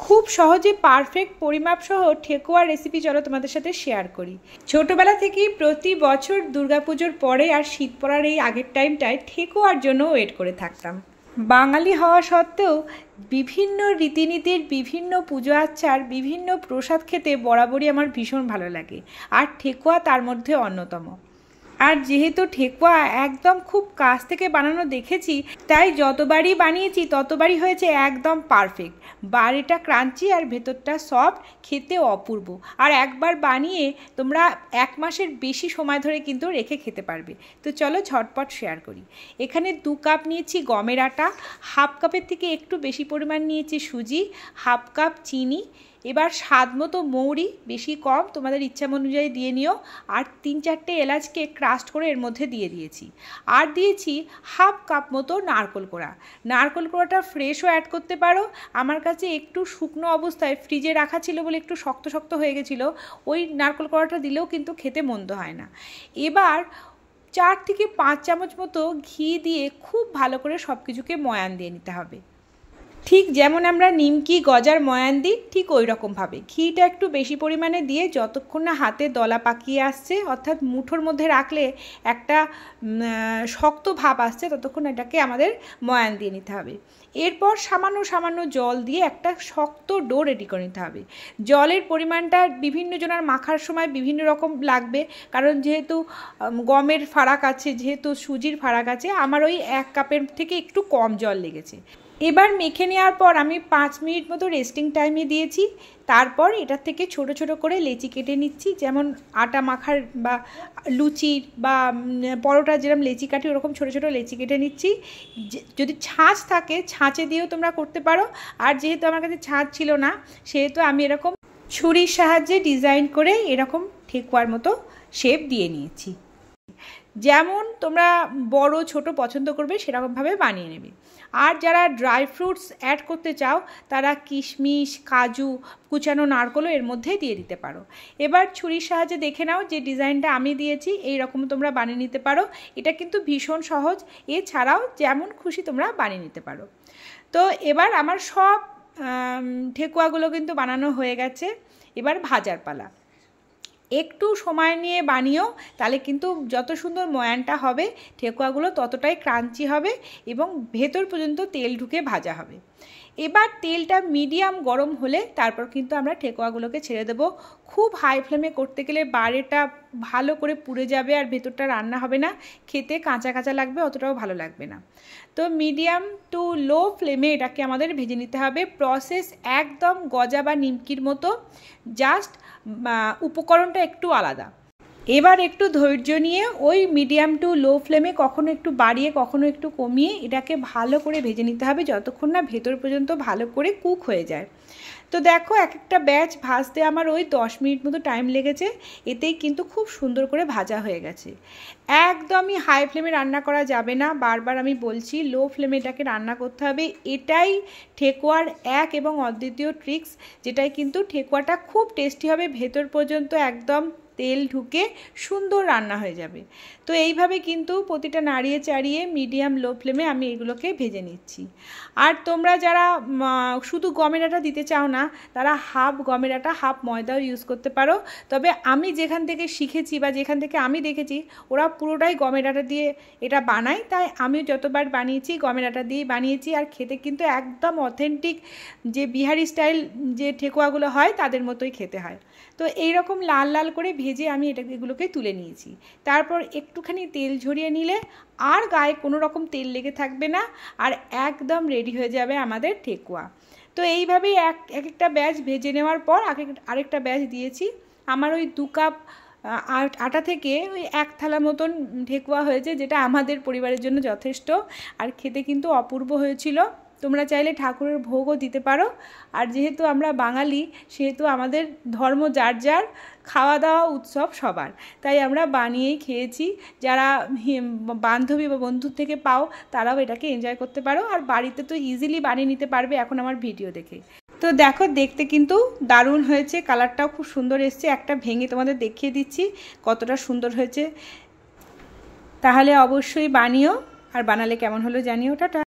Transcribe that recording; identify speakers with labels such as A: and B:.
A: খুব সহজে পারফেক্ট পরিমাপ সহ ঠেকুয়ার রেসিপি চলো তোমাদের সাথে শেয়ার করি। ছোটবেলা থেকেই প্রতি বছর দুর্গাপুজোর পরে আর শীত পড়ার এই আগের টাইমটায় ঠেকুয়ার জন্য ওয়েট করে থাকতাম। বাঙালি হওয়া সত্ত্বেও বিভিন্ন রীতিনীতির বিভিন্ন পুজো আচ্চার বিভিন্ন প্রসাদ খেতে বরাবরই আমার ভীষণ ভালো লাগে, আর ঠেকুয়া তার মধ্যে অন্যতম। আর যেহেতু ঠেকুয়া একদম খুব কাছ থেকে বানানো দেখেছি, তাই যতবারই বানিয়েছি ততবারই হয়েছে একদম পারফেক্ট। বাইরেটা ক্রাঞ্চি আর ভেতরটা সফট, খেতে অপূর্ব। আর একবার বানিয়ে তোমরা 1 মাসের বেশি সময় ধরে কিন্তু রেখে খেতে পারবে। তো চলো ঝটপট শেয়ার করি। এখানে 2 কাপ নিয়েছি গমের আটা, 1/2 কাপের থেকে একটু বেশি পরিমাণ নিয়েছি সুজি, 1/2 কাপ চিনি, এবার স্বাদ মতো মৌরি, বেশি কম তোমাদের ইচ্ছা অনুযায়ী দিয়ে নিও, আর 3-4টে এলাচকে ক্রাস্ট করে এর মধ্যে দিয়ে দিয়েছি। আর দিয়েছি 1/2 কাপ মতো নারকেল কোড়া। নারকেল কোড়াটা ফ্রেশও অ্যাড করতে পারো, আমার কাছে একটু শুকনো অবস্থায় ফ্রিজে রাখা ছিল বলে একটু শক্ত শক্ত হয়ে গেছিলো, ওই নারকেল কোড়াটা দিলেও কিন্তু খেতে মন্দ হয় না। এবার 4 থেকে 5 চামচ মতো ঘি দিয়ে খুব ভালো করে সব কিছুকে ময়ান দিয়ে নিতে হবে। ঠিক যেমন আমরা নিমকি গজার ময়ান দিই, ঠিক ওই রকমভাবে ঘিটা একটু বেশি পরিমাণে দিয়ে যতক্ষণ না হাতে দলা পাকিয়ে আসছে, অর্থাৎ মুঠোর মধ্যে রাখলে একটা শক্ত ভাব আসছে, ততক্ষণ এটাকে আমাদের ময়ান দিয়ে নিতে হবে। এরপর সামান্য সামান্য জল দিয়ে একটা শক্ত ডো রেডি করে নিতে হবে। জলের পরিমাণটা বিভিন্ন জনের মাখার সময় বিভিন্ন রকম লাগবে, কারণ যেহেতু গমের ফারাক আছে, যেহেতু সুজির ফারাক আছে, আমার ওই 1 কাপের থেকে একটু কম জল লেগেছে। এবার মেখে নেওয়ার পর আমি 5 মিনিট মতো রেস্টিং টাইমে দিয়েছি। তারপর এটার থেকে ছোট ছোট করে লেচি কেটে নিচ্ছি, যেমন আটা মাখার বা লুচির বা পরোটা যেরকম লেচি কাটি ওরকম ছোট ছোট লেচি কেটে নিচ্ছি। যদি ছাঁচ থাকে ছাঁচে দিয়েও তোমরা করতে পারো, আর যেহেতু আমার কাছে ছাঁচ ছিল না সেহেতু আমি এরকম ছুরির সাহায্যে ডিজাইন করে এরকম ঠেকুয়ার মতো শেপ দিয়ে নিয়েছি। যেমন তোমরা বড় ছোট পছন্দ করবে সেরকমভাবে বানিয়ে নেবে। আর যারা ড্রাই ফ্রুটস অ্যাড করতে চাও তারা কিশমিশ, কাজু, কুচানো নারকেলও এর মধ্যে দিয়ে দিতে পারো। এবার ছুরির সাহায্যে দেখে নাও যে ডিজাইনটা আমি দিয়েছি এই রকম তোমরা বানিয়ে নিতে পারো। এটা কিন্তু ভীষণ সহজ, এছাড়াও যেমন খুশি তোমরা বানিয়ে নিতে পারো। তো এবার আমার সব ঠেকুয়াগুলো কিন্তু বানানো হয়ে গেছে, এবার ভাজার পালা। একটু সময় নিয়ে বানিও, তাহলে কিন্তু যত সুন্দর ময়ানটা হবে ঠেকুয়াগুলো ততটাই ক্রাঞ্চি হবে এবং ভেতর পর্যন্ত তেল ঢুকে ভাজা হবে। এবার তেলটা মিডিয়াম গরম হলে তারপর কিন্তু আমরা ঠেকুয়াগুলোকে ছেড়ে দেবো। খুব হাই ফ্লেমে করতে গেলে বাইরেটা ভালো করে পুড়ে যাবে আর ভেতরটা রান্না হবে না, খেতে কাঁচা কাঁচা লাগবে, অতটাও ভালো লাগবে না। তো মিডিয়াম টু লো ফ্লেমে এটাকে আমাদের ভেজে নিতে হবে। প্রসেস একদম গজা বা নিমকির মতো, জাস্ট উপকরণটা একটু আলাদা। এবার একটু ধৈর্য নিয়ে ওই মিডিয়াম টু লো ফ্লেমে কখনো একটু বাড়িয়ে কখনো একটু কমিয়ে এটাকে ভালো করে ভেজে নিতে হবে যতক্ষণ না ভেতর পর্যন্ত ভালো করে কুক হয়ে যায়। তো দেখো এক একটা ব্যাচ ভাজতে আমার ওই 10 মিনিট মতো টাইম লেগেছে, এতেই কিন্তু খুব সুন্দর করে ভাজা হয়ে গেছে। একদমই হাই ফ্লেমে রান্না করা যাবে না, বারবার আমি বলছি লো ফ্লেমে এটাকে রান্না করতে হবে। এটাই ঠেকুয়ার এক এবং অদ্বিতীয় ট্রিক্স, যেটাই কিন্তু ঠেকুয়াটা খুব টেস্টি হবে, ভেতর পর্যন্ত একদম তেল ঢুকে সুন্দর রান্না হয়ে যাবে। তো এইভাবে কিন্তু প্রতিটা নাড়িয়ে চাড়িয়ে মিডিয়াম লো ফ্লেমে আমি এগুলোকে ভেজে নিচ্ছি। আর তোমরা যারা শুধু গমের আটা দিতে চাও না তারা হাফ গমের আটা হাফ ময়দাও ইউজ করতে পারো। তবে আমি যেখান থেকে শিখেছি বা যেখান থেকে আমি দেখেছি ওরা পুরোটাই গমের আটা দিয়ে এটা বানায়, তাই আমিও যতবার বানিয়েছি গমের আটা দিয়েই বানিয়েছি। আর খেতে কিন্তু একদম অথেন্টিক যে বিহারি স্টাইল যে ঠেকুয়াগুলো হয় তাদের মতোই খেতে হয়। তো এইরকম লাল লাল করে ভেজে আমি এগুলোকে তুলে নিয়েছি। তারপর একটুখানি তেল ঝরিয়ে নিলে আর গায়ে কোনো রকম তেল লেগে থাকবে না, আর একদম রেডি হয়ে যাবে আমাদের ঠেকুয়া। তো এইভাবেই একটা ব্যাচ ভেজে নেওয়ার পর আরেকটা ব্যাচ দিয়েছি। আমার ওই 2 কাপ আটা থেকে ওই 1 থালা মতন ঠেকুয়া হয়েছে, যেটা আমাদের পরিবারের জন্য যথেষ্ট, আর খেতে কিন্তু অপূর্ব হয়েছিল। তোমরা চাইলে ঠাকুরের ভোগও দিতে পারো। আর যেহেতু আমরা বাঙালি সেহেতু আমাদের ধর্ম যার যার, খাওয়া দাওয়া উৎসব সবার, তাই আমরা বানিয়েই খেয়েছি। যারা বান্ধবী বা বন্ধুর থেকে পাও তারাও এটাকে এনজয় করতে পারো, আর বাড়িতে তো ইজিলি বানিয়ে নিতে পারবে এখন আমার ভিডিও দেখে। তো দেখো দেখতে কিন্তু দারুণ হয়েছে, কালারটাও খুব সুন্দর এসছে। একটা ভেঙে তোমাদের দেখিয়ে দিচ্ছি কতটা সুন্দর হয়েছে। তাহলে অবশ্যই বানিও, আর বানালে কেমন হলো জানিও। টাটা।